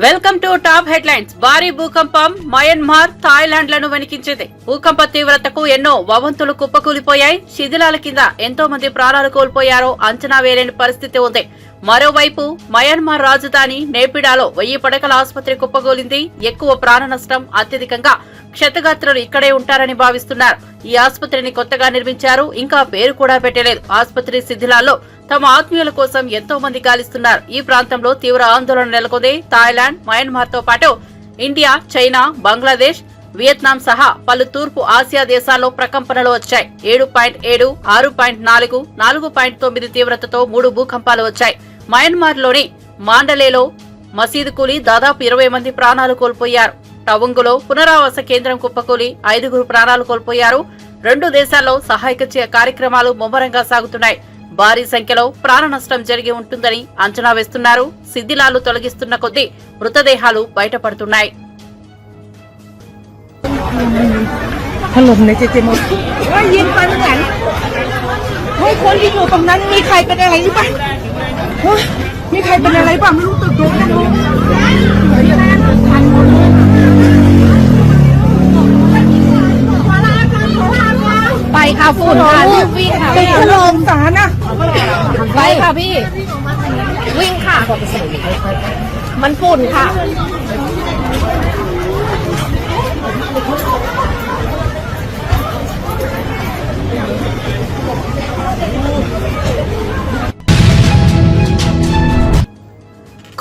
Welcome to top headlines. భారీ భూకంపం Myanmar, Thailand లను వణికించింది. భూకంప తీవ్రతకు ఎన్నో భవంతులు కుప్పకూలిపోయాయి. శిథిలాల కింద ఎంతో మంది ప్రాణాలు కోల్పోయారో అంచనా వేయలేని పరిస్థితి ఉంది. మరోవైపు మయన్మార్ రాజధాని నేపిడాలో 1000 పడకల ఆసుపత్రి కుప్పకూలింది. ఎక్కువ ప్రాణ నష్టం, అత్యధికంగా క్షతగాత్రులు ఇక్కడే ఉంటారని భావిస్తున్నారు. ఈ ఆసుపత్రిని కొత్తగా నిర్మించారు, ఇంకా పేరు కూడా పెట్టలేదు. ఆసుపత్రి శిథిలాల్లో తమ ఆత్మీయుల కోసం ఎంతో మంది గాలిస్తున్నారు. ఈ ప్రాంతంలో తీవ్ర ఆందోళన నెలకొంది. థాయిలాండ్, మయన్మార్ తో పాటు ఇండియా, చైనా, బంగ్లాదేశ్, వియత్నాం సహా పలు తూర్పు ఆసియా దేశాల్లో ప్రకంపనలు వచ్చాయి. 7.7, 6.4, 4.9 తీవ్రతతో 3 భూకంపాలు వచ్చాయి. మయన్మార్ లోని మాండలేలో మసీదు కూలి దాదాపు 20 మంది ప్రాణాలు కోల్పోయారు. టవంగులో పునరావాస కేంద్రం కుప్పకూలి 5 ప్రాణాలు కోల్పోయారు. 2 దేశాల్లో సహాయక కార్యక్రమాలు ముమ్మరంగా సాగుతున్నాయి. భారీ సంఖ్యలో ప్రాణ నష్టం జరిగి ఉంటుందని అంచనా వేస్తున్నారు. శిథిలాలు తొలగిస్తున్న కొద్దీ మృతదేహాలు బయటపడుతున్నాయి.ไปค่ะฝุ่นค่ะรีบวิ่งค่ะวิ่งลงสารนะไปค่ะพี่วิ่งค่ะมันฝุ่นค่ะ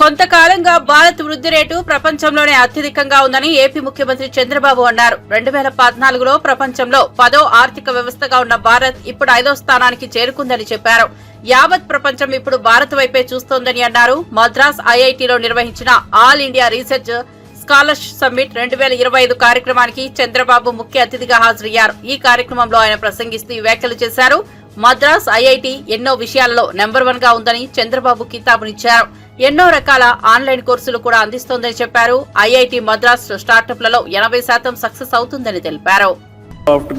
కొంతకాలంగా భారత్ వృద్ధి రేటు ప్రపంచంలోనే అత్యధికంగా ఉందని ఏపీ ముఖ్యమంత్రి చంద్రబాబు అన్నారు. 2014లో ప్రపంచంలో 10వ ఆర్థిక వ్యవస్థగా ఉన్న భారత్ ఇప్పుడు 5వ స్థానానికి చేరుకుందని చెప్పారు. యావత్ ప్రపంచం ఇప్పుడు భారత్ వైపే చూస్తోందని అన్నారు. మద్రాస్ ఐఐటీలో నిర్వహించిన all India research scholars summit 2025 కార్యక్రమానికి చంద్రబాబు ముఖ్య అతిథిగా హాజరయ్యారు. ఈ కార్యక్రమంలో ఆయన ప్రసంగిస్తూ వ్యాఖ్యలు చేశారు. మద్రాస్ ఐఐటీ ఎన్నో విషయాలలో నెంబర్ 1 గా ఉందని చంద్రబాబు కితాబునిచ్చారు. ఎన్నో రకాల ఆన్లైన్ కోర్సులు కూడా అందిస్తోందని చెప్పారు. ఐఐటి మద్రాస్ స్టార్టప్లలో 80% సక్సెస్ అవుతుందని తెలిపారు.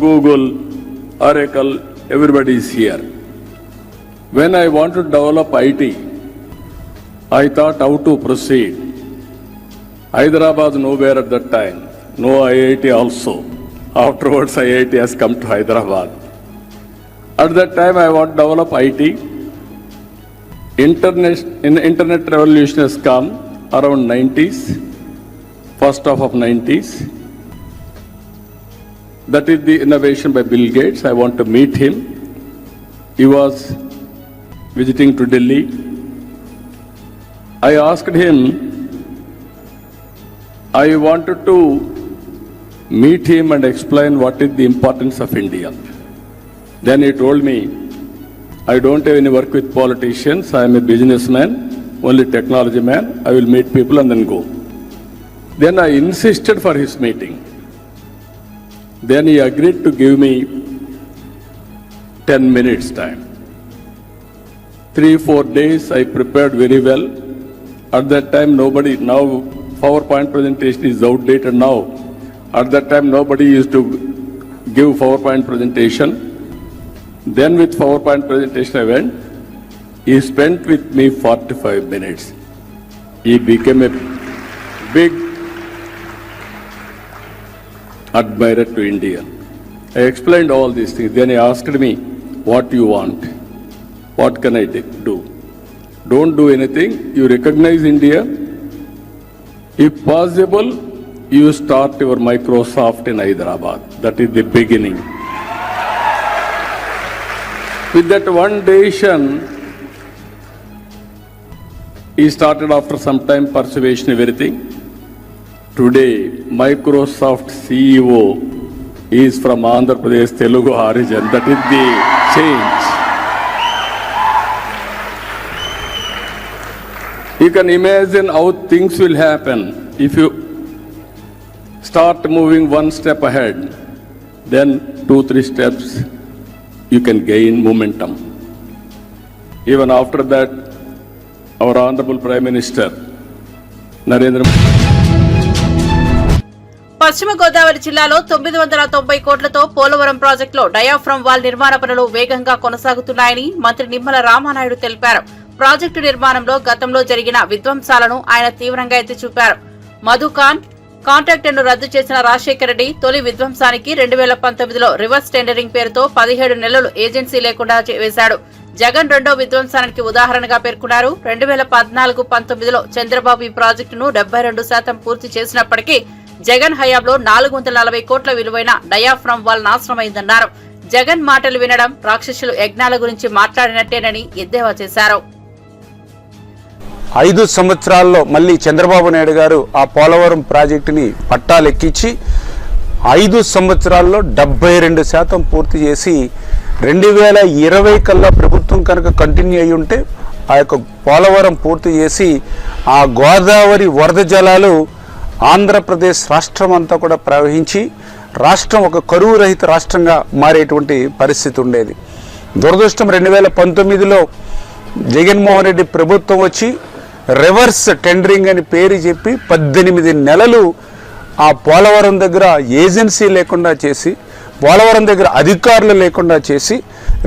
Google, Oracle, everybody is here. When I want to develop IT, I thought how to proceed. Hyderabad nowhere at that time, no IIT also. Afterwards IIT has come to Hyderabad. At that time I want to develop IT. Internet revolution has come around 90s, first half of 90s. That is the innovation by Bill Gates. I want to meet him. He was visiting to Delhi. I asked him, I wanted to meet him and explain what is the importance of India. Then he told me, I don't have any work with politicians. I am a businessman, only technology man. I will meet people and then go. Then I insisted for his meeting. Then he agreed to give me 10 minutes time. 3-4 days I prepared very well. At that time nobody, now PowerPoint presentation is outdated now. At that time nobody used to give PowerPoint presentation. Then with PowerPoint presentation I went. He spent with me 45 minutes. He became a big admirer to India. I explained all these things. Then he asked me, what do you want? What can I do? Don't do anything. You recognize India. If possible, you start your Microsoft in Hyderabad. That is the beginning. With that one decision, he started after some time persuasion, everything. Today, Microsoft CEO is from Andhra Pradesh, Telugu origin. That is the change. You can imagine how things will happen if you start moving one step ahead, then 2-3 steps you can gain momentum. Even after that, our Honorable Prime Minister, Narendra Modi. పశ్చిమ గోదావరి జిల్లాలో 990 కోట్లతో పోలవరం ప్రాజెక్టులో diaphragm wall నిర్మాణ పనులు వేగంగా కొనసాగుతున్నాయని మంత్రి నిమ్మల రామానాయుడు తెలిపారు. Project నిర్మాణంలో గతంలో జరిగిన విధ్వంసాలను ఆయన తీవ్రంగా ఎత్తి చూపారు. మధుఖాన్ కాంట్రాక్టును రద్దు చేసిన రాజశేఖర రెడ్డి తొలి విధ్వంసానికి 2019లో రివర్స్ టెండరింగ్ పేరుతో 17 నెలలు ఏజెన్సీ లేకుండా వేశాడు. జగన్ రెండో విధ్వంసానికి ఉదాహరణగా పేర్కొన్నారు. 2014-19లో చంద్రబాబు ఈ ప్రాజెక్టును 72% పూర్తి చేసినప్పటికీ జగన్ హయాంలో 440 కోట్ల విలువైన డయాఫ్రమ్ వాల్ నాశనమైందన్నారు. జగన్ మాటలు వినడం రాక్షసులు యజ్ఞాల గురించి మాట్లాడినట్టేనని ఎద్దేవా చేశారు. 5 సంవత్సరాల్లో మళ్ళీ చంద్రబాబు నాయుడు గారు ఆ పోలవరం ప్రాజెక్టుని పట్టాలెక్కించి 5 సంవత్సరాల్లో 72% పూర్తి చేసి 2020 కల్లా ప్రభుత్వం కనుక కంటిన్యూ అయి ఉంటే ఆ యొక్క పోలవరం పూర్తి చేసి ఆ గోదావరి వరద జలాలు ఆంధ్రప్రదేశ్ రాష్ట్రం అంతా కూడా ప్రవహించి రాష్ట్రం ఒక కరువు రహిత రాష్ట్రంగా మారేటువంటి పరిస్థితి ఉండేది. దురదృష్టం 2019లో జగన్మోహన్ రెడ్డి ప్రభుత్వం వచ్చి రివర్స్ టెండరింగ్ అని పేరు చెప్పి 18 నెలలు ఆ పోలవరం దగ్గర ఏజెన్సీ లేకుండా చేసి పోలవరం దగ్గర అధికారులు లేకుండా చేసి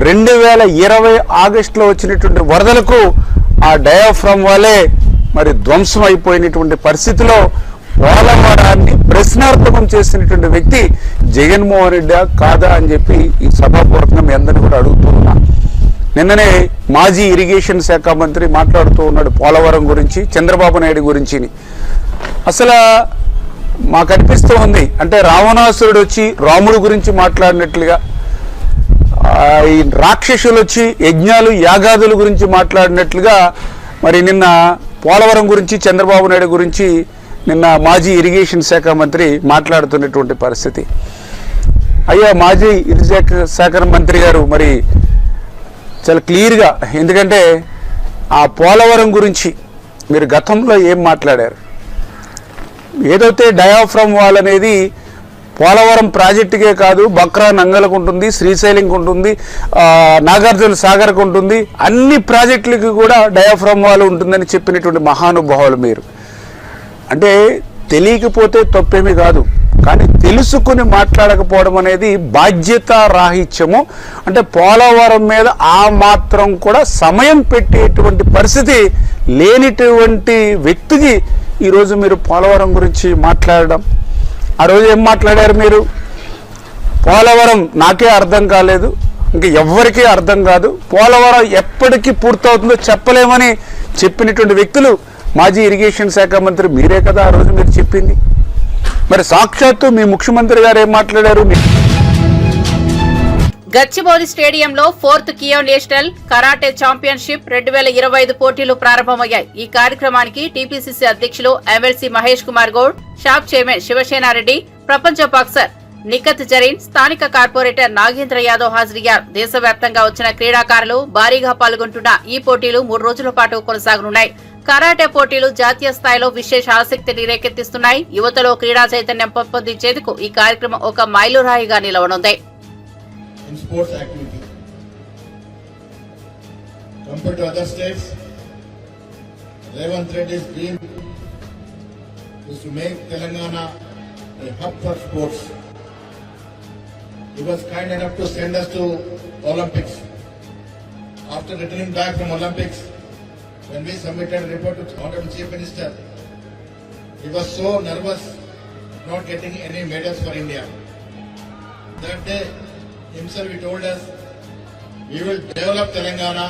2020 ఆగస్టులో వచ్చినటువంటి వరదలకు ఆ డయాఫ్రమ్ వాలే మరి ధ్వంసం అయిపోయినటువంటి పరిస్థితిలో పోలవరాన్ని ప్రశ్నార్థకం చేసినటువంటి వ్యక్తి జగన్మోహన్ రెడ్డి కాదా అని చెప్పి ఈ సభాపూర్వకంగా మీ అందరినీ కూడా అడుగుతున్నా. నిన్ననే మాజీ ఇరిగేషన్ శాఖ మంత్రి మాట్లాడుతూ ఉన్నాడు పోలవరం గురించి, చంద్రబాబు నాయుడు గురించి. అసలు మాకు అనిపిస్తూ ఉంది అంటే రావణాసురుడు వచ్చి రాముడు గురించి మాట్లాడినట్లుగా, ఈ రాక్షసులు వచ్చి యజ్ఞాలు యాగాదుల గురించి మాట్లాడినట్లుగా మరి నిన్న పోలవరం గురించి చంద్రబాబు నాయుడు గురించి నిన్న మాజీ ఇరిగేషన్ శాఖ మంత్రి మాట్లాడుతున్నటువంటి పరిస్థితి. అయ్యా మాజీ ఇరిగేషన్ శాఖ మంత్రి గారు మరి చాలా క్లియర్గా, ఎందుకంటే ఆ పోలవరం గురించి మీరు గతంలో ఏం మాట్లాడారు? ఏదైతే డయాఫ్రమ్ వాల్ అనేది పోలవరం ప్రాజెక్టుకే కాదు, బక్రా నంగలకు ఉంటుంది, శ్రీశైలంకి ఉంటుంది, నాగార్జున సాగర్కు ఉంటుంది, అన్ని ప్రాజెక్టులకి కూడా డయాఫ్రమ్ వాల్ ఉంటుందని చెప్పినటువంటి మహానుభావులు మీరు. అంటే తెలియకపోతే తప్పేమీ కాదు, కానీ తెలుసుకుని మాట్లాడకపోవడం అనేది బాధ్యత రాహిత్యము. అంటే పోలవరం మీద ఆ మాత్రం కూడా సమయం పెట్టేటువంటి పరిస్థితి లేనిటువంటి వ్యక్తికి ఈరోజు మీరు పోలవరం గురించి మాట్లాడడం. ఆ రోజు ఏం మాట్లాడారు మీరు? పోలవరం నాకే అర్థం కాలేదు, ఇంకా ఎవ్వరికీ అర్థం కాదు, పోలవరం ఎప్పటికీ పూర్తవుతుందో చెప్పలేమని చెప్పినటువంటి వ్యక్తులు మాజీ ఇరిగేషన్ శాఖ మంత్రి మీరే కదా ఆ రోజు మీరు చెప్పింది. మరి సాక్షాత్తు మీ ముఖ్యమంత్రి గారు ఏం మాట్లాడారు? గచ్చిబౌలి స్టేడియంలో 4th కియో నేషనల్ కరాటే ఛాంపియన్షిప్ 2025 పోటీలు ప్రారంభమయ్యాయి. ఈ కార్యక్రమానికి టీపీసీసీ అధ్యక్షులు MLC Mahesh Kumar Goud, shop chairman Shiva Sena Reddy, ప్రపంచ బాక్సర్ నిఖత్ జరీన్, స్థానిక కార్పొరేటర్ నాగేంద్ర యాదవ్ హాజరయ్యారు. దేశవ్యాప్తంగా వచ్చిన క్రీడాకారులు భారీగా పాల్గొంటున్న ఈ పోటీలు 3 రోజుల పాటు కొనసాగనున్నాయి. కరాటే పోటీలు జాతీయ స్థాయిలో విశేష ఆసక్తిని రేకెత్తిస్తున్నాయి. యువతలో క్రీడా చైతన్యం పెంపొందించేందుకు ఈ కార్యక్రమం ఒక మైలురాయిగా నిలవనుంది. Compared to other states, Revanth Reddy's dream is to make Telangana a hub for sports. He was kind enough to send us to Olympics. After returning back from Olympics, when we submitted a report to the Honorable Chief Minister, he was so nervous not getting any medals for India. That day, himself he told us, we will develop Telangana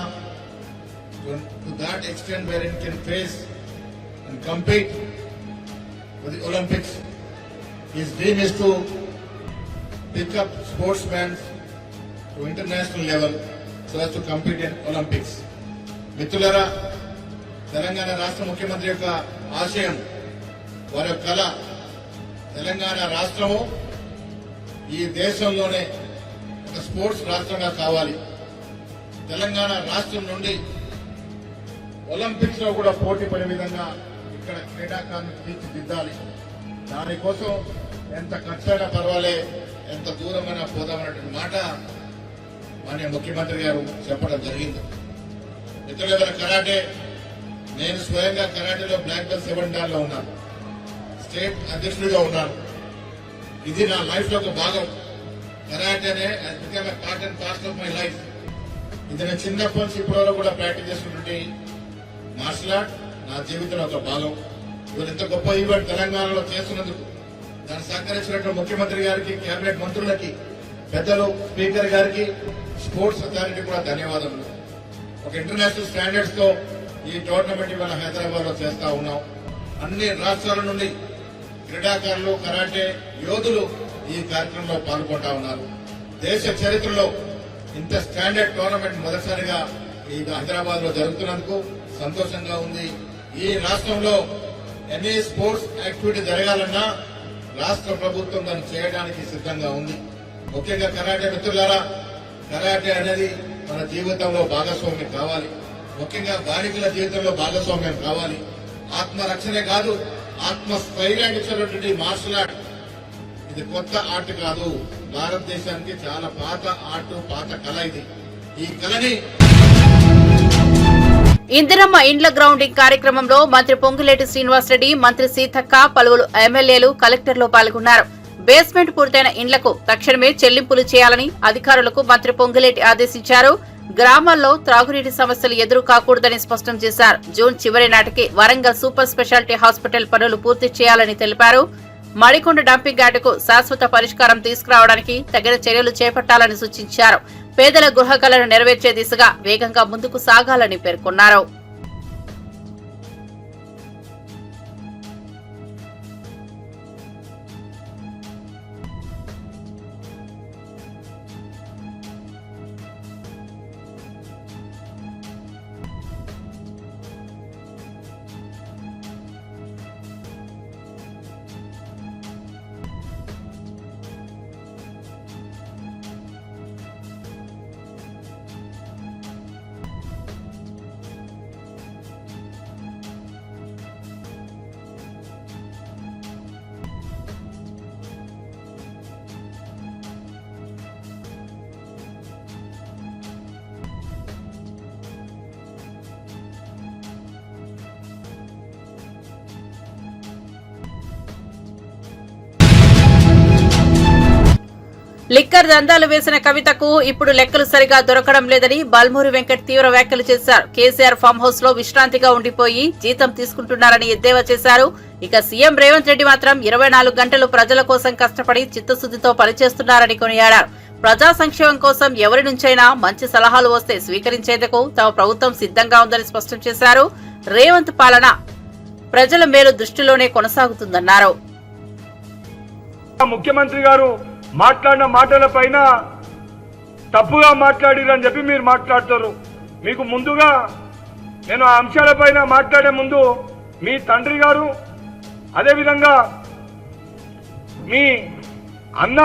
to that extent where it can face and compete for the Olympics. His dream is to pick up sportsmen to international level so as to compete in Olympics. మిత్రులారా, తెలంగాణ రాష్ట్ర ముఖ్యమంత్రి యొక్క ఆశయం, వారి యొక్క కళ, తెలంగాణ రాష్ట్రము ఈ దేశంలోనే ఒక స్పోర్ట్స్ రాష్ట్రంగా కావాలి. తెలంగాణ రాష్ట్రం నుండి ఒలింపిక్స్ లో కూడా పోటీ పడే విధంగా ఇక్కడ క్రీడాకారులను తీర్చిదిద్దాలి. దానికోసం ఎంత ఖర్చైనా పర్వాలే, ఎంత దూరమైనా పోదామన్నటువంటి మాట మాన్య ముఖ్యమంత్రి గారు చెప్పడం జరిగింది. మిత్రుల కరాటే, నేను స్వయంగా కరాటేలో బ్లాక్ బెల్ట్ 7 డాన్లో ఉన్నాను, స్టేట్ అధ్యక్షుడిగా ఉన్నాను. ఇది నా లైఫ్ లో ఒక భాగం. కరాటేనే become a part and parcel of my life. ఇది నేను చిన్నప్పటి నుంచి ఇప్పటి వరకు కూడా ప్రాక్టీస్ చేస్తున్నటువంటి మార్షల్ ఆర్ట్ నా జీవితంలో ఒక భాగం. ఇవాళ ఇంత గొప్ప ఈవెంట్ తెలంగాణలో చేస్తున్నందుకు దాన్ని సహకరించినటువంటి ముఖ్యమంత్రి గారికి, కేబినెట్ మంత్రులకి, పెద్దలు, స్పీకర్ గారికి, స్పోర్ట్స్ అథారిటీ కూడా ధన్యవాదములు. ఒక ఇంటర్నేషనల్ స్టాండర్డ్స్ తో ఈ టోర్నమెంట్ ఇవాళ హైదరాబాద్ లో చేస్తా ఉన్నాం. అన్ని రాష్ట్రాల నుండి క్రీడాకారులు, కరాటే యోధులు ఈ కార్యక్రమంలో పాల్గొంటా ఉన్నారు. దేశ చరిత్రలో ఇంత స్టాండర్డ్ టోర్నమెంట్ మొదటిసారిగా ఈ హైదరాబాద్ లో జరుగుతున్నందుకు సంతోషంగా ఉంది. ఈ రాష్ట్రంలో ఎనీ స్పోర్ట్స్ యాక్టివిటీ జరగాలన్నా రాష్ట్ర ప్రభుత్వం దాన్ని చేయడానికి సిద్ధంగా ఉంది. ముఖ్యంగా కరాటే మిత్రులారా, కరాటే అనేది మన జీవితంలో భాగస్వామ్యం కావాలి. ముఖ్యంగా బాలికల జీవితంలో భాగస్వామ్యం కావాలి. ఆత్మరక్షణే కాదు, ఆత్మస్థైర్యాన్ని ఇచ్చినటువంటి మార్షల్ ఆర్ట్ ఇది కొత్త ఆర్ట్ కాదు. భారతదేశానికి చాలా పాత ఆర్ట్, పాత కళ ఇది. ఈ కళని ఇందిరమ్మ ఇండ్ల గ్రౌండింగ్ కార్యక్రమంలో మంత్రి పొంగులేటి శ్రీనివాసరెడ్డి, మంత్రి సీతక్క, పలువురు ఎమ్మెల్యేలు, కలెక్టర్లు పాల్గొన్నారు. బేస్మెంట్ పూర్తయిన ఇండ్లకు తక్షణమే చెల్లింపులు చేయాలని అధికారులకు మంత్రి పొంగులేటి ఆదేశించారు. గ్రామాల్లో త్రాగునీటి సమస్యలు ఎదురు కాకూడదని స్పష్టం చేశారు. జూన్ చివరి నాటికి వరంగల్ సూపర్ స్పెషాలిటీ హాస్పిటల్ పనులు పూర్తి చేయాలని తెలిపారు. మడికొండ డంపింగ్ యార్డుకు శాశ్వత పరిష్కారం తీసుకురావడానికి తగిన చర్యలు చేపట్టాలని సూచించారు. పేదల గృహ కలను నెరవేర్చే దిశగా వేగంగా ముందుకు సాగాలని పేర్కొన్నారు. లిక్కర్ దందాలు వేసిన కవితకు ఇప్పుడు లెక్కలు సరిగా దొరకడం లేదని బల్మూరి వెంకట్ తీవ్ర వ్యాఖ్యలు చేశారు. కేసీఆర్ ఫామ్ హౌస్ లో విశ్రాంతిగా ఉండిపోయి జీతం తీసుకుంటున్నారని ఎద్దేవా చేశారు. ఇక సీఎం రేవంత్ రెడ్డి మాత్రం 24 గంటలు ప్రజల కోసం కష్టపడి చిత్తశుద్దితో పనిచేస్తున్నారని కొనియాడారు. ప్రజా సంక్షేమం కోసం ఎవరి నుంచైనా మంచి సలహాలు వస్తే స్వీకరించేందుకు తమ ప్రభుత్వం సిద్ధంగా ఉందని స్పష్టం చేశారు. రేవంత్ పాలన ప్రజల మేలు దృష్టిలోనే కొనసాగుతుందన్నారు. ముఖ్యమంత్రి గారు మాట్లాడిన మాటల పైన తప్పుగా మాట్లాడిరని చెప్పి మీరు మాట్లాడతారు. మీకు ముందుగా నేను ఆ అంశాలపైన మాట్లాడే ముందు మీ తండ్రి గారు, అదేవిధంగా మీ అన్న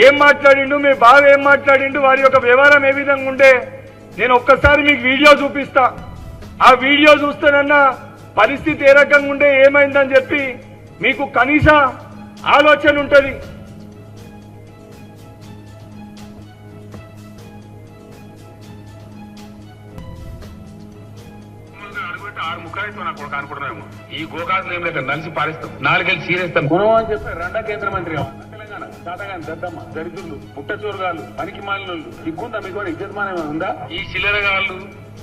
ఏం మాట్లాడిండు, మీ బావ ఏం మాట్లాడిండు, వారి యొక్క వ్యవహారం ఏ విధంగా ఉండే నేను ఒక్కసారి మీకు వీడియో చూపిస్తా. ఆ వీడియో చూస్తేనన్న పరిస్థితి ఏ రకంగా ఉండే, ఏమైందని చెప్పి మీకు కనీస ఆలోచన ఉంటుంది. ఆరు ముక్కలైతే నాకు అనుకుంటున్నాము. ఈ గోకాసులు ఏం లేదు, నలిసి పారిస్తాం, నాలుగేళ్ళు సీరేస్తాం గుణం అని చెప్పి రెండో కేంద్ర మంత్రి తెలంగాణ చాతగాని దద్దమ్మ దరిద్రులు పుట్టచోరుగాళ్ళు పనికి మాలినోళ్ళు సిగ్గుందా మీకు? ఇజ్జతమానం ఉందా? ఈ చిల్లరగాళ్ళు,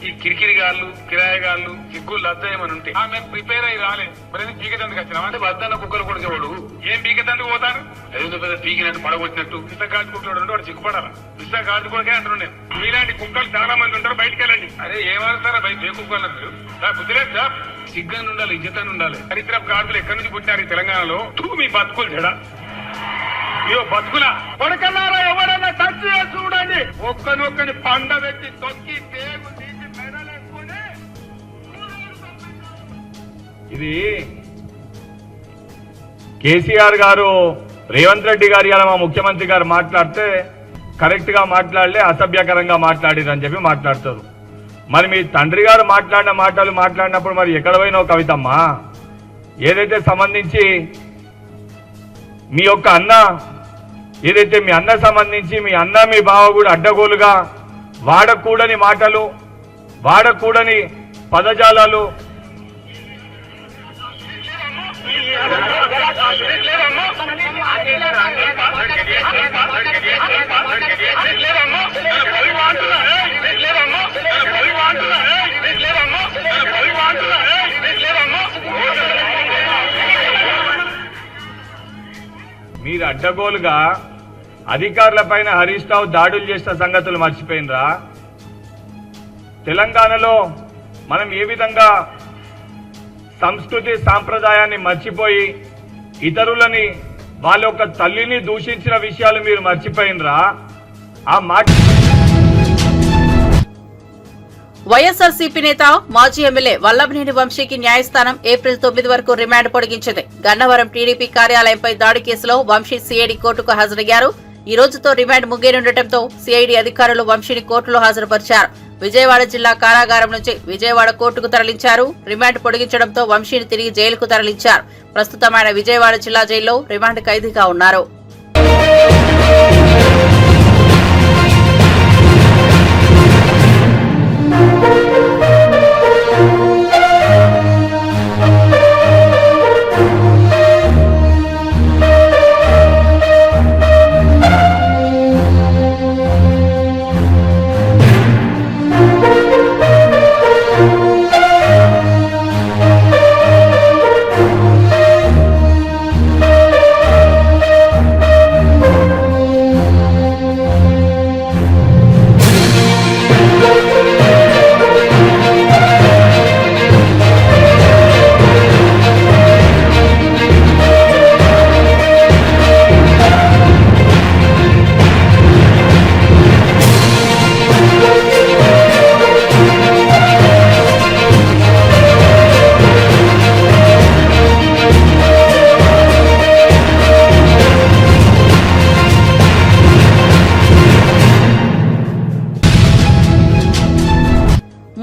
ఈ కిరికిరిగాళ్ళు, కిరాయగాళ్ళు సిగ్గులు లద్దాయమని ఉంటే మేము ప్రిపేర్ అయ్యి రాలే. మరి పీకెతందుకు వచ్చినాం అంటే వద్దన్న కుక్కలు కొడుకేవాడు ఏం పీకెతందుకు పోతాను? ఏదో పెద్ద పీకినట్టు పడగొట్టినట్టు పిస్తా కాల్చుకుంటాడు వాడు సిగ్గుపడాలా? పిస్తా కాల్చుకోకే అంటారు. నేను మీలాంటి కుక్కలు చాలా మంది ఉంటారు, బయటకు వెళ్ళండి. అరే ఏమవుతారా బయట ఏ కుక్కలు అన్నారు? బుద్ధిలేదు సార్, సిగ్గాన్ని ఉండాలి, ఇజ్జతాన్ని ఉండాలి. చరిత్ర కార్డులు ఎక్కడి నుంచి పుట్టినారు ఈ తెలంగాణలో? మీ బతుకులు చెడా ఇవో బతుకుల కొడకన్నారా? ఎవరైనా టచ్ చేసి చూడండి, ఒక్కని పండ పెట్టి తొక్కి తేగు తీసి మెడలేసుకుని. ఇది కేసీఆర్ గారు, రేవంత్ రెడ్డి గారు ఇలా మా ముఖ్యమంత్రి గారు మాట్లాడితే కరెక్ట్ గా మాట్లాడలే, అసభ్యకరంగా మాట్లాడిరని చెప్పి మాట్లాడతారు. మరి మీ తండ్రి గారు మాట్లాడిన మాటలు మాట్లాడినప్పుడు మరి ఎక్కడ పోయినావు కవితమ్మా? ఏదైతే సంబంధించి మీ యొక్క అన్న, ఏదైతే మీ అన్న సంబంధించి మీ అన్న మీ బావ కూడా అడ్డగోలుగా వాడకూడని మాటలు, వాడకూడని పదజాలాలు మీరు అడ్డగోలుగా అధికారుల పైన హరీష్ రావు దాడులు చేసిన సంగతులు మర్చిపోయినరా? తెలంగాణలో మనం ఏ విధంగా సంస్కృతి సాంప్రదాయాన్ని మర్చిపోయి ఇతరులని వాళ్ళ యొక్క తల్లిని దూషించిన విషయాలు మీరు మర్చిపోయినరా? ఆ మాట వైఎస్ఆర్సీపీ నేత మాజీ ఎమ్మెల్యే వల్లభనేని వంశీకి న్యాయస్థానం ఏప్రిల్ 9 వరకు రిమాండ్ పొడిగించింది. గన్నవరం టీడీపీ కార్యాలయంపై దాడి కేసులో వంశీ సిఐడి కోర్టుకు హాజరయ్యారు. ఈ రోజుతో రిమాండ్ ముగియనుండటంతో సిఐడి అధికారులు వంశీని కోర్టులో హాజరుపరిచారు. విజయవాడ జిల్లా కారాగారం నుంచి విజయవాడ కోర్టుకు తరలించారు. రిమాండ్ పొడిగించడంతో వంశీని తిరిగి జైలుకు తరలించారు. ప్రస్తుతం ఆయన విజయవాడ జిల్లా జైల్లో రిమాండ్ ఖైదీగా ఉన్నారు.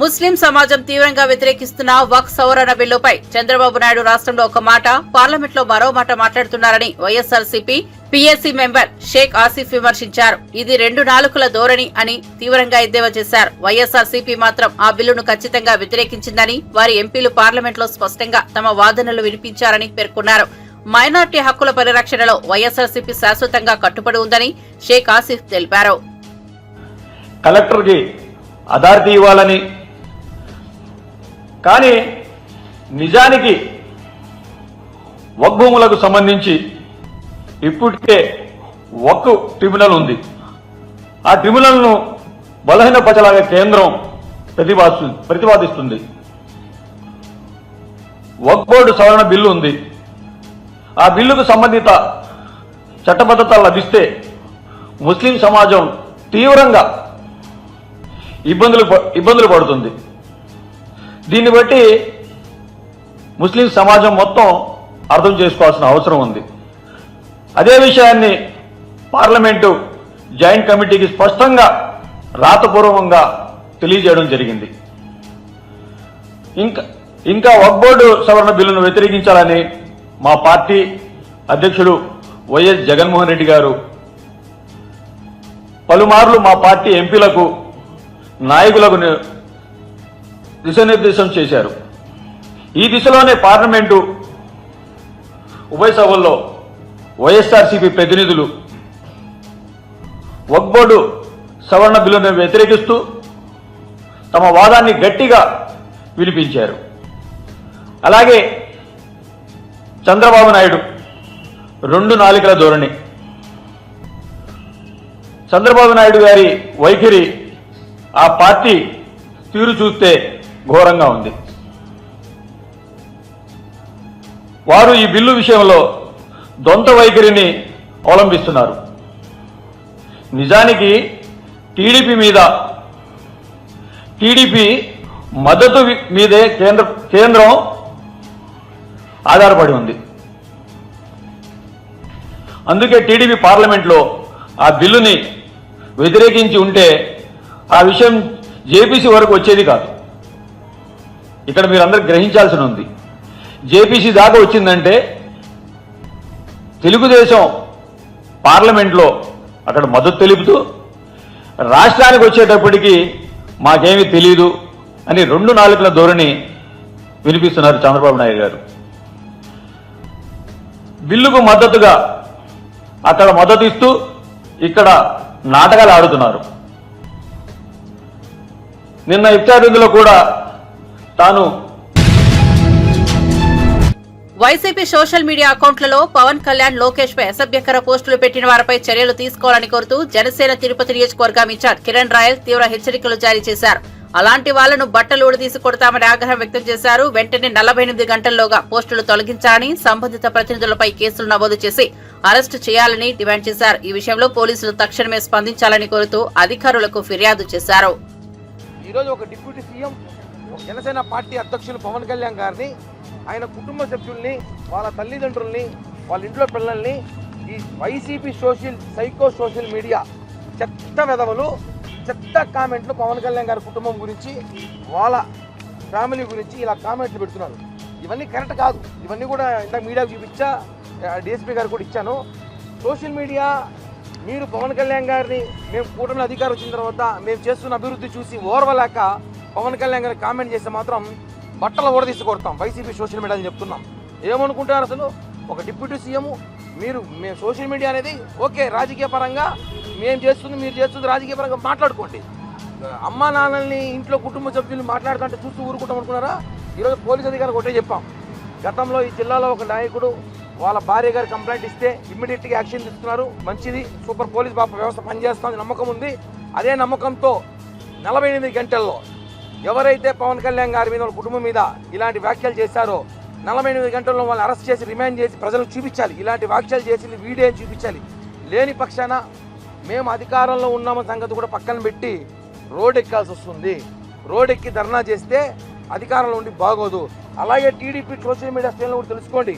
ముస్లిం సమాజం తీవ్రంగా వ్యతిరేకిస్తున్న వక్ఫ్ సవరణ బిల్లుపై చంద్రబాబు నాయుడు రాష్ట్రంలో ఒక మాట, పార్లమెంట్లో మరో మాట మాట్లాడుతున్నారని వైఎస్ఆర్సీపీ పీఏసీ మెంబర్ షేక్ ఆసిఫ్ విమర్శించారు. ఇది 2 నాలుకల ధోరణి అని తీవ్రంగా ఎద్దేవా చేశారు. వైఎస్ఆర్సీపీ మాత్రం ఆ బిల్లును ఖచ్చితంగా వ్యతిరేకించిందని, వారి ఎంపీలు పార్లమెంట్లో స్పష్టంగా తమ వాదనలు వినిపించారని పేర్కొన్నారు. మైనార్టీ హక్కుల పరిరక్షణలో వైఎస్ఆర్సీపీ శాశ్వతంగా కట్టుబడి ఉందని షేక్ ఆసిఫ్ తెలిపారు. కలెక్టర్కి అథారిటీ ఇవ్వాలని, కానీ నిజానికి వక్ఫ్ భూములకు సంబంధించి ఇప్పటికే వక్ఫ్ ట్రిబ్యునల్ ఉంది. ఆ ట్రిబ్యునల్ను బలహీనపరచలాగా కేంద్రం ప్రతిపాదిస్తుంది. వక్ఫ్ బోర్డు సవరణ బిల్లు ఉంది. ఆ బిల్లుకు సంబంధిత చట్టబద్ధత లభిస్తే ముస్లిం సమాజం తీవ్రంగా ఇబ్బందులు పడుతుంది. దీన్ని బట్టి ముస్లిం సమాజం మొత్తం అర్థం చేసుకోవాల్సిన అవసరం ఉంది. అదే విషయాన్ని పార్లమెంటు జాయింట్ కమిటీకి స్పష్టంగా రాతపూర్వకంగా తెలియజేయడం జరిగింది. ఇంకా వక్ఫ్ బోర్డు సవరణ బిల్లును వ్యతిరేకించాలని మా పార్టీ అధ్యక్షుడు వైఎస్ జగన్మోహన్ రెడ్డి గారు పలుమార్లు మా పార్టీ ఎంపీలకు, నాయకులకు దిశానిర్దేశం చేశారు. ఈ దిశలోనే పార్లమెంటు ఉభయ సభల్లో వైఎస్ఆర్సీపీ ప్రతినిధులు వక్ఫ్ బోర్డు సవరణ బిల్లును వ్యతిరేకిస్తూ తమ వాదాన్ని గట్టిగా వినిపించారు. అలాగే చంద్రబాబు నాయుడు 2 నాలుకల ధోరణి, చంద్రబాబు నాయుడు గారి వైఖరి, ఆ పార్టీ తీరు చూస్తే ఘోరంగా ఉంది. వారు ఈ బిల్లు విషయంలో ద్వంద్వ వైఖరిని అవలంబిస్తున్నారు. నిజానికి టీడీపీ మద్దతు మీదే కేంద్రం ఆధారపడి ఉంది. అందుకే టీడీపీ పార్లమెంట్లో ఆ బిల్లుని వ్యతిరేకించి ఉంటే ఆ విషయం జేపీసీ వరకు వచ్చేది కాదు. ఇక్కడ మీరందరూ గ్రహించాల్సి ఉంది. జేపీసీ దాకా వచ్చిందంటే తెలుగుదేశం పార్లమెంట్లో అక్కడ మద్దతు తెలుపుతూ రాష్ట్రానికి వచ్చేటప్పటికి మాకేమీ తెలియదు అని 2 నాలుకల ధోరణి వినిపిస్తున్నారు చంద్రబాబు నాయుడు గారు. బిల్లుకు మద్దతుగా అక్కడ మద్దతు ఇస్తూ ఇక్కడ నాటకాలు ఆడుతున్నారు. నిన్న ఇఫ్తార్ విందులో కూడా తాను వైసీపీ సోషల్ మీడియా అకౌంట్లలో పవన్ కళ్యాణ్, లోకేష్ పై అసభ్యకర పోస్టులు పెట్టిన వారిపై చర్యలు తీసుకోవాలని కోరుతూ జనసేన తిరుపతి నియోజకవర్గం ఇన్ఛార్జ్ కిరణ్ రాయల్ తీవ్ర హెచ్చరికలు జారీ చేశారు. అలాంటి వాళ్లను బట్టలు ఊడదీసి కొడతామని ఆగ్రహం వ్యక్తం చేశారు. వెంటనే 48 గంటల్లోగా పోస్టులు తొలగించాలని, సంబంధిత ప్రతినిధులపై కేసులు నమోదు చేసి అరెస్టు చేయాలని డిమాండ్ చేశారు. ఈ విషయంలో పోలీసులు తక్షణమే స్పందించాలని కోరుతూ అధికారులకు ఫిర్యాదు చేశారు. ఈరోజు ఒక డిప్యూటీ సీఎం జనసేన పార్టీ అధ్యక్షులు పవన్ కళ్యాణ్ గారిని, ఆయన కుటుంబ సభ్యుల్ని, వాళ్ళ తల్లిదండ్రుల్ని, వాళ్ళ ఇంట్లో పిల్లల్ని ఈ వైసీపీ సోషల్ మీడియా చెత్త వెధవలు, చెత్త కామెంట్లు పవన్ కళ్యాణ్ గారి కుటుంబం గురించి, వాళ్ళ ఫ్యామిలీ గురించి ఇలా కామెంట్లు పెడుతున్నారు. ఇవన్నీ కరెక్ట్ కాదు. ఇవన్నీ కూడా ఇందాక మీడియాకు చూపించా, డిఎస్పీ గారు కూడా ఇచ్చాను. సోషల్ మీడియా మీరు పవన్ కళ్యాణ్ గారిని, మేము కూటమి అధికారం వచ్చిన తర్వాత మేము చేస్తున్న అభివృద్ధి చూసి ఓర్వలేక పవన్ కళ్యాణ్ గారిని కామెంట్ చేస్తే మాత్రం బట్టలు ఓడదీసి కొడతాం. వైసీపీ సోషల్ మీడియా అని చెప్తున్నాం. ఏమనుకుంటున్నారు అసలు? ఒక డిప్యూటీ సీఎం మేము సోషల్ మీడియా అనేది ఓకే, రాజకీయ పరంగా మేము చేస్తుంది, మీరు చేస్తుంది రాజకీయ పరంగా మాట్లాడుకోండి. అమ్మా నాన్నల్ని, ఇంట్లో కుటుంబ సభ్యులు మాట్లాడుతుంటే చూస్తూ ఊరుకుంటాం అనుకున్నారా? ఈరోజు పోలీస్ అధికారులు ఒకటే చెప్పాం. గతంలో ఈ జిల్లాలో ఒక నాయకుడు వాళ్ళ భార్య గారు కంప్లైంట్ ఇస్తే ఇమ్మీడియట్గా యాక్షన్ తీసుకున్నారు. మంచిది, సూపర్ పోలీస్ వ్యవస్థ పనిచేస్తుంది, నమ్మకం ఉంది. అదే నమ్మకంతో 48 గంటల్లో ఎవరైతే పవన్ కళ్యాణ్ గారి మీద, వాళ్ళ కుటుంబం మీద ఇలాంటి వ్యాఖ్యలు చేశారో 48 గంటల్లో వాళ్ళని అరెస్ట్ చేసి రిమాండ్ చేసి ప్రజలకు చూపించాలి. ఇలాంటి వ్యాఖ్యలు చేసి వీడియో చూపించాలి. లేని పక్షాన మేము అధికారంలో ఉన్నామ సంగతి కూడా పక్కన పెట్టి రోడ్ ఎక్కాల్సి వస్తుంది. రోడ్ ఎక్కి ధర్నా చేస్తే అధికారంలో ఉండి బాగోదు. అలాగే టీడీపీ సోషల్ మీడియా శ్రేణులు కూడా తెలుసుకోండి.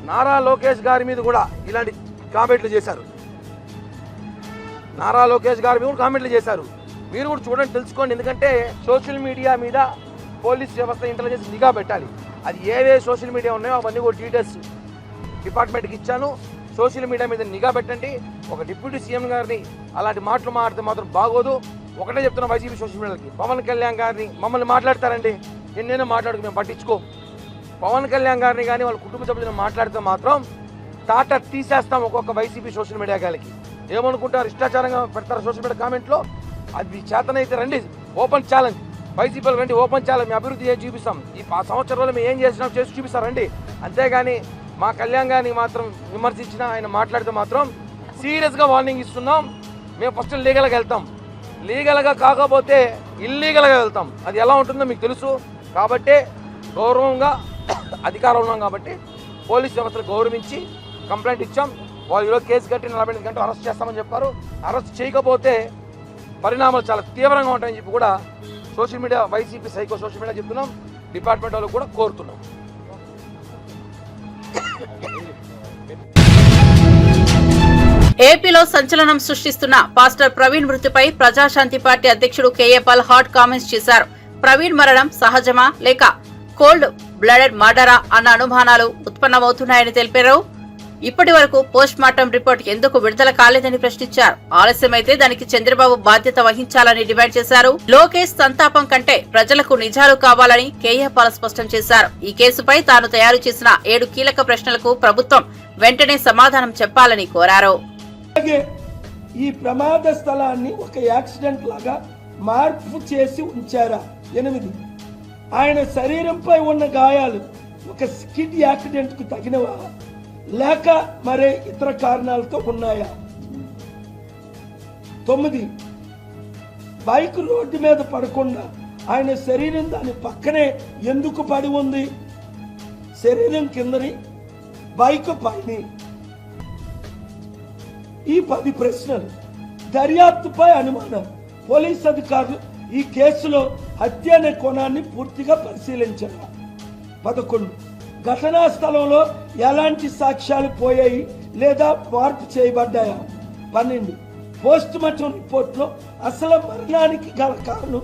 నారా లోకేష్ గారి మీద కూడా ఇలాంటి కామెంట్లు చేశారు. నారా లోకేష్ గారి మీద కూడా కామెంట్లు చేశారు. మీరు కూడా చూడండి, తెలుసుకోండి. ఎందుకంటే సోషల్ మీడియా మీద పోలీస్ వ్యవస్థ, ఇంటెలిజెన్స్ నిఘా పెట్టాలి. అది ఏవే సోషల్ మీడియా ఉన్నాయో అవన్నీ కూడా డీటెయిల్స్ డిపార్ట్మెంట్కి ఇచ్చాను. సోషల్ మీడియా మీద నిఘా పెట్టండి. ఒక డిప్యూటీ సీఎం గారిని అలాంటి మాటలు మాట్లాడితే మాత్రం బాగోదు. ఒకటే చెప్తున్నా వైసీపీ సోషల్ మీడియాకి, పవన్ కళ్యాణ్ గారిని మమ్మల్ని మాట్లాడతారండి, ఎన్నైనా మాట్లాడుకు మేము పట్టించుకో. పవన్ కళ్యాణ్ గారిని కానీ వాళ్ళ కుటుంబ సభ్యులను మాట్లాడితే మాత్రం తాట తీసేస్తాం ఒక్కొక్క వైసీపీ సోషల్ మీడియా గారికి. ఏమనుకుంటారు? ఇష్టాచారంగా పెడతారు సోషల్ మీడియా కామెంట్లో. అది చేతనైతే రండి, ఓపెన్ ఛాలెంజ్. వైసీపీలో రండి, ఓపెన్ ఛాలెంజ్. మీ అభివృద్ధి చేసి చూపిస్తాం. ఈ సంవత్సరంలో మేము ఏం చేసినాం చేసి చూపిస్తారండి. అంతేగాని మా కళ్యాణ్ గారిని మాత్రం విమర్శించినా, ఆయన మాట్లాడితే మాత్రం సీరియస్గా వార్నింగ్ ఇస్తున్నాం. మేము ఫస్ట్ లీగల్గా వెళ్తాం. లీగల్గా కాకపోతే ఇల్లీగల్గా వెళ్తాం. అది ఎలా ఉంటుందో మీకు తెలుసు. కాబట్టి గౌరవంగా అధికారం ఉన్నాం కాబట్టి పోలీస్ వ్యవస్థలు గౌరవించి కంప్లైంట్ ఇచ్చాం. వాళ్ళు ఈరోజు కేసు కట్టి 48 గంటలు అరెస్ట్ చేస్తామని చెప్పారు. అరెస్ట్ చేయకపోతే పరిణామాలు చాలా తీవ్రంగా ఉంటాయని చెప్పి కూడా social media, YCP social media చెప్తున్నాం. డిపార్ట్మెంట్ వాళ్ళు కూడా కోరుతున్నాం. ఏపీలో సంచలనం సృష్టిస్తున్న పాస్టర్ ప్రవీణ్ మృతిపై ప్రజాశాంతి పార్టీ అధ్యక్షుడు కేఏ పాల్ హాట్ కామెంట్స్ చేశారు. ప్రవీణ్ మరణం సహజమా లేక కోల్డ్ బ్లడెడ్ మర్డరా అన్న అనుమానాలు ఉత్పన్నమవుతున్నాయని తెలిపారు. ఇప్పటి వరకు పోస్ట్ మార్టం రిపోర్ట్ ఎందుకు విడుదల కాలేదని ప్రశ్నించారు. ఆలస్యమైతే దానికి చంద్రబాబు బాధ్యత వహించాలని డిమాండ్ చేశారు. లోకేష్ సంతాపం కంటే ప్రజలకు నిజాలు కావాలని కేఏ పాల్ స్పష్టం చేశారు. ఈ కేసుపై తాను తయారు చేసిన 7 కీలక ప్రశ్నలకు ప్రభుత్వం వెంటనే సమాధానం చెప్పాలని కోరారు. ఈ ప్రమాద స్థలాన్ని ఒక యాక్సిడెంట్ లాగా మార్పు చేసి ఉంచారా? 8 ఆయన శరీరంపై ఉన్న గాయాలు ఒక స్కిడ్ యాక్సిడెంట్ కు తగినవా లేక మరే ఇతర కారణాలతో ఉన్నాయా? 9 బైక్ రోడ్డు మీద పడకుండా ఆయన శరీరం దాని పక్కనే ఎందుకు పడి ఉంది? శరీరం కిందని, బైక్ పైన. ఈ 10 ప్రశ్నలు. దర్యాప్తుపై అనుమానం. పోలీస్ అధికారులు ఈ కేసులో హత్య అనే కోణాన్ని పూర్తిగా పరిశీలించారు. 11 ఘటనా స్థలంలో ఎలాంటి సాక్ష్యాలు పోయాయి లేదా మార్పు చేయబడ్డాయా? 12 పోస్ట్ మార్టం రిపోర్ట్లో అసలు మరణానికి గల కారణం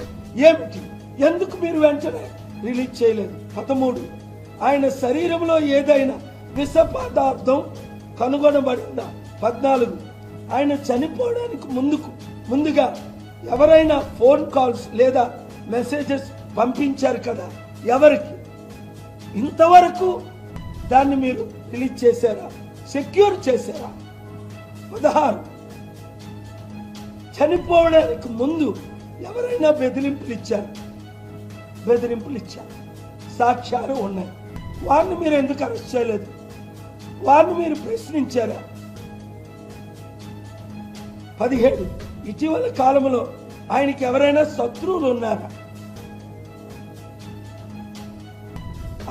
ఏమిటి? ఎందుకు మీరు వెంటనే రిలీజ్ చేయలేదు? 13 ఆయన శరీరంలో ఏదైనా విష పదార్థం కనుగొనబడిందా? 14 ఆయన చనిపోవడానికి ముందుగా ఎవరైనా ఫోన్ కాల్స్ లేదా మెసేజెస్ పంపించారు కదా, ఎవరికి? ఇంతవరకు దాన్ని మీరు రిలీజ్ చేశారా? సెక్యూర్ చేశారా? 16 చనిపోవడానికి ముందు ఎవరైనా బెదిరింపులు ఇచ్చారు? సాక్ష్యాలు ఉన్నాయి. వారిని మీరు ఎందుకు అరెస్ట్ చేయలేదు? వారిని మీరు ప్రశ్నించారా? 17 ఇటీవల కాలంలో ఆయనకి ఎవరైనా శత్రువులు ఉన్నారా?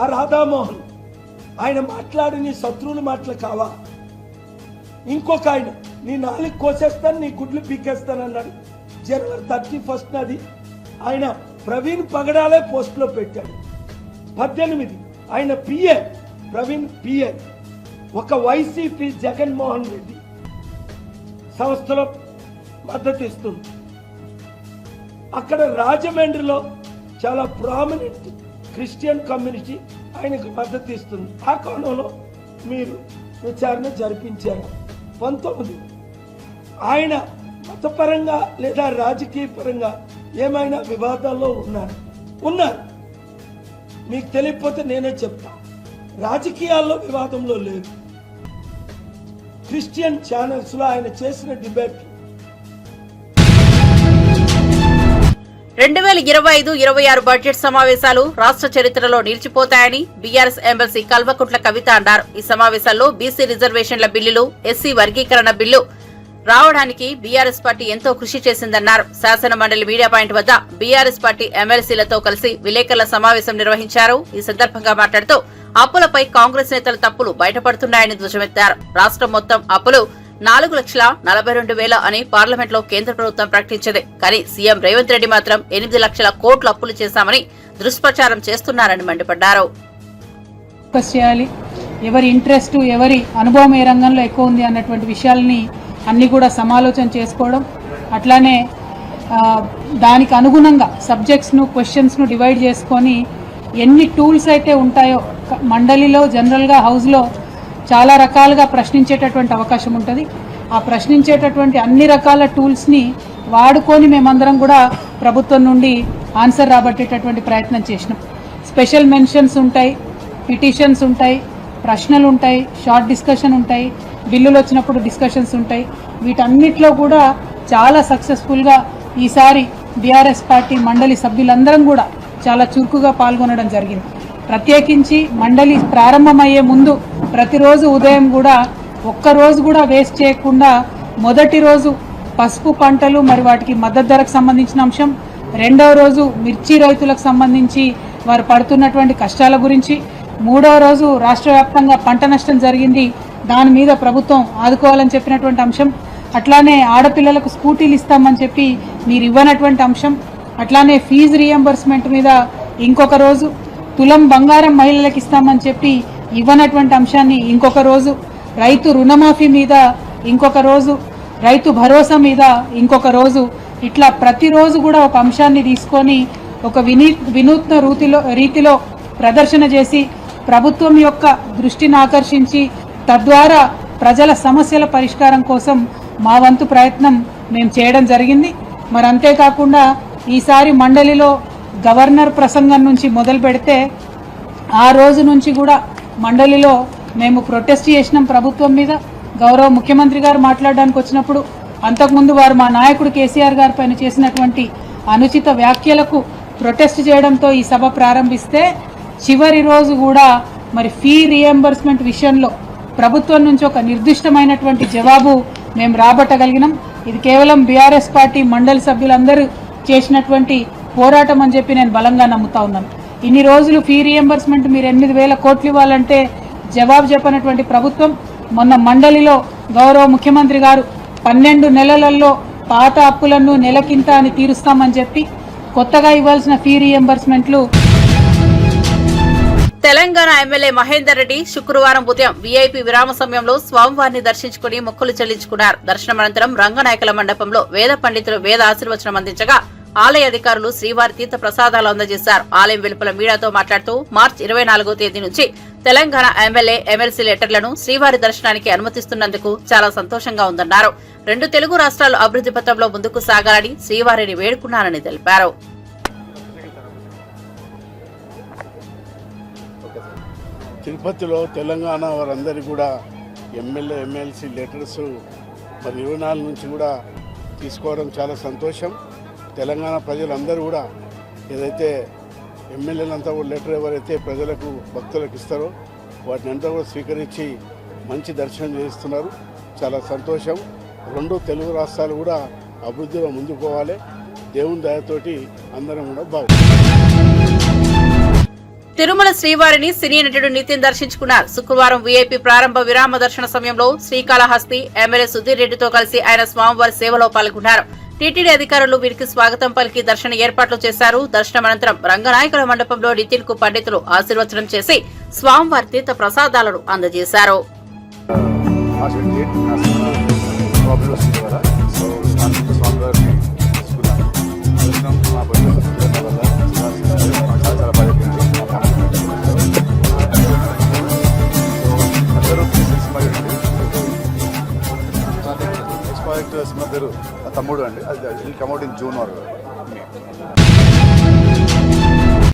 ఆ రాధామోహన్ ఆయన మాట్లాడిన శత్రువుల మాటలు కావా? ఇంకొక ఆయన నీ నాలుగు కోసేస్తాను, నీ గుడ్లు పీకేస్తానన్నాడు. జనవరి 31 అది ఆయన ప్రవీణ్ పగడాలే పోస్టులో పెట్టాడు. 18 ఆయన పిఏ ప్రవీణ్ పిఏ ఒక వైసీపీ జగన్మోహన్ రెడ్డి సంస్థలో మద్దతు ఇస్తుంది. అక్కడ రాజమండ్రిలో చాలా ప్రామినెంట్ క్రిస్టియన్ కమ్యూనిటీ ఆయనకు మద్దతు ఇస్తుంది. ఆ కోణంలో మీరు విచారణ జరిపించారు. 19 ఆయన మతపరంగా లేదా రాజకీయ పరంగా ఏమైనా వివాదాల్లో ఉన్నారు. మీకు తెలియకపోతే నేనే చెప్తా. రాజకీయాల్లో వివాదంలో లేదు. క్రిస్టియన్ ఛానల్స్ లో ఆయన చేసిన డిబేట్ 2025-26 బడ్జెట్ సమావేశాలు రాష్ట్ర చరిత్రలో నిలిచిపోతాయని బీఆర్ఎస్ ఎమ్మెల్సీ కల్వకుంట్ల కవిత అన్నారు. ఈ సమావేశాల్లో బీసీ రిజర్వేషన్ల బిల్లులు, ఎస్సీ వర్గీకరణ బిల్లు రావడానికి బీఆర్ఎస్ పార్టీ ఎంతో కృషి చేసిందన్నారు. శాసన మండలి మీడియా పాయింట్ వద్ద బీఆర్ఎస్ పార్టీ ఎమ్మెల్సీలతో కలిసి విలేకరుల సమావేశం నిర్వహించారు. ఈ సందర్భంగా మాట్లాడుతూ అప్పులపై కాంగ్రెస్ నేతల తప్పులు బయటపడుతున్నాయని ధ్వజమెత్తారు. రాష్ట్రం మొత్తం అప్పులు 4,42,000 అని పార్లమెంట్ లో కేంద్ర ప్రభుత్వం ప్రకటించింది. కానీ సీఎం రేవంత్ రెడ్డి మాత్రం 8 లక్షల కోట్లు అప్పులు చేశామని దుష్ప్రచారం చేస్తున్నారని మండిపడ్డారు. ఎవరి ఇంట్రెస్ట్, ఎవరి అనుభవం ఏ రంగంలో ఎక్కువ ఉంది అన్నటువంటి విషయాలని అన్ని కూడా సమాలోచన చేసుకోవడం, అట్లానే దానికి అనుగుణంగా సబ్జెక్ట్స్ను, క్వశ్చన్స్ను డివైడ్ చేసుకొని ఎన్ని టూల్స్ అయితే ఉంటాయో మండలిలో, జనరల్గా హౌస్లో చాలా రకాలుగా ప్రశ్నించేటటువంటి అవకాశం ఉంటుంది. ఆ ప్రశ్నించేటటువంటి అన్ని రకాల టూల్స్ని వాడుకొని మేమందరం కూడా ప్రభుత్వం నుండి ఆన్సర్ రాబట్టేటటువంటి ప్రయత్నం చేసినాం. స్పెషల్ మెన్షన్స్ ఉంటాయి, పిటిషన్స్ ఉంటాయి, ప్రశ్నలు ఉంటాయి, షార్ట్ డిస్కషన్ ఉంటాయి, బిల్లులు వచ్చినప్పుడు డిస్కషన్స్ ఉంటాయి. వీటన్నిటిలో కూడా చాలా సక్సెస్ఫుల్గా ఈసారి బీఆర్ఎస్ పార్టీ మండలి సభ్యులందరం కూడా చాలా చురుకుగా పాల్గొనడం జరిగింది. ప్రత్యేకించి మండలి ప్రారంభమయ్యే ముందు ప్రతిరోజు ఉదయం కూడా ఒక్కరోజు కూడా వేస్ట్ చేయకుండా మొదటి రోజు పసుపు పంటలు మరి వాటికి మద్దతు ధరకు సంబంధించిన అంశం, రెండవ రోజు మిర్చి రైతులకు సంబంధించి వారు పడుతున్నటువంటి కష్టాల గురించి, మూడవ రోజు రాష్ట్ర వ్యాప్తంగా పంట నష్టం జరిగింది, దాని మీద ప్రభుత్వం ఆదుకోవాలని చెప్పినటువంటి అంశం, అట్లానే ఆడపిల్లలకు స్కూటీలు ఇస్తామని చెప్పి మీరు ఇవ్వనటువంటి అంశం, అట్లానే ఫీజు రీఎంబర్స్మెంట్ మీద ఇంకొక రోజు, తులం బంగారం మహిళలకు ఇస్తామని చెప్పి ఇవ్వనటువంటి అంశాన్ని ఇంకొక రోజు, రైతు రుణమాఫీ మీద ఇంకొక రోజు, రైతు భరోసా మీద ఇంకొక రోజు, ఇట్లా ప్రతిరోజు కూడా ఒక అంశాన్ని తీసుకొని ఒక వినూత్న రీతిలో ప్రదర్శన చేసి ప్రభుత్వం యొక్క దృష్టిని ఆకర్షించి తద్వారా ప్రజల సమస్యల పరిష్కారం కోసం మా వంతు ప్రయత్నం మేము చేయడం జరిగింది. మరి అంతేకాకుండా ఈసారి మండలిలో గవర్నర్ ప్రసంగం నుంచి మొదలు పెడితే ఆ రోజు నుంచి కూడా మండలిలో మేము ప్రొటెస్ట్ చేసినాం ప్రభుత్వం మీద. గౌరవ ముఖ్యమంత్రి గారు మాట్లాడడానికి వచ్చినప్పుడు అంతకుముందు వారు మా నాయకుడు కేసీఆర్ గారి పైన చేసినటువంటి అనుచిత వ్యాఖ్యలకు ప్రొటెస్ట్ చేయడంతో ఈ సభ ప్రారంభిస్తే చివరి రోజు కూడా మరి ఫీ రీఎంబర్స్మెంట్ విషయంలో ప్రభుత్వం నుంచి ఒక నిర్దిష్టమైనటువంటి జవాబు మేము రాబట్టగలిగినాం. ఇది కేవలం బీఆర్ఎస్ పార్టీ మండలి సభ్యులందరూ చేసినటువంటి పోరాటం అని చెప్పి నేను బలంగా నమ్ముతా ఉన్నాను. ఇన్ని రోజులు ఫీ రీఎంబర్స్మెంట్ మీరు 8,000 కోట్లు ఇవ్వాలంటే జవాబు చెప్పనటువంటి ప్రభుత్వం మొన్న మండలిలో గౌరవ ముఖ్యమంత్రి గారు 12 నెలలలో పాత అప్పులను నెలకింత అని తీరుస్తామని చెప్పి కొత్తగా ఇవ్వాల్సిన ఫీ రీఎంబర్స్మెంట్లు. తెలంగాణ ఎమ్మెల్యే మహేందర్ రెడ్డి శుక్రవారం ఉదయం వీఐపీ విరామ సమయంలో స్వామివారిని దర్శించుకుని మొక్కులు చెల్లించుకున్నారు. దర్శనం అనంతరం రంగనాయకుల మండపంలో వేద పండితులు వేద ఆశీర్వచనం అందించగా ఆలయ అధికారులు శ్రీవారి తీర్థ ప్రసాదాలు అందజేశారు. ఆలయం వెలుపల మీడియాతో మాట్లాడుతూ మార్చి 24వ తేదీ నుంచి తెలంగాణ ఎమ్మెల్యే, ఎమ్మెల్సీ లెటర్లను శ్రీవారి దర్శనానికి అనుమతిస్తున్నందుకు చాలా సంతోషంగా ఉందన్నారు. 2 తెలుగు రాష్ట్రాలు అభివృద్ధి పథంలో ముందుకు సాగాలని శ్రీవారిని వేడుకున్నారని తెలిపారు. తిరుపతిలో తెలంగాణ వారందరికీ కూడా ఎమ్మెల్యే, ఎమ్మెల్సీ లెటర్స్ మరి 24 నుంచి కూడా తీసుకోవడం చాలా సంతోషం. తెలంగాణ ప్రజలందరూ కూడా ఏదైతే ఎమ్మెల్యేలంతా కూడా లెటర్ ఎవరైతే ప్రజలకు భక్తులకు ఇస్తారో వాటిని అంతా కూడా స్వీకరించి మంచి దర్శనం చేస్తున్నారు. చాలా సంతోషం. 2 తెలుగు రాష్ట్రాలు కూడా అభివృద్ధిలో ముందుకు పోవాలి. దేవుని దయతోటి అందరం కూడా తిరుమల శ్రీవారిని సినీ నటుడు నితిన్ దర్శించుకున్నారు. శుక్రవారం వీఐపీ ప్రారంభ విరామ దర్శన సమయంలో శ్రీకాళహస్తి ఎమ్మెల్యే సుధీర్ రెడ్డితో కలిసి ఆయన స్వామివారి సేవలో పాల్గొన్నారు. టీటీడీ అధికారులు వీరికి స్వాగతం పలికి దర్శన ఏర్పాట్లు చేశారు. దర్శనం అనంతరం రంగనాయకుల మండపంలో నితిన్ కు పండితులు ఆశీర్వచనం చేసి స్వామివారి తీర్థ ప్రసాదాలను అందజేశారు. మా పేరు తమ్ముడు అండి. అది కమౌట్ ఇన్ జూన్ ఆర్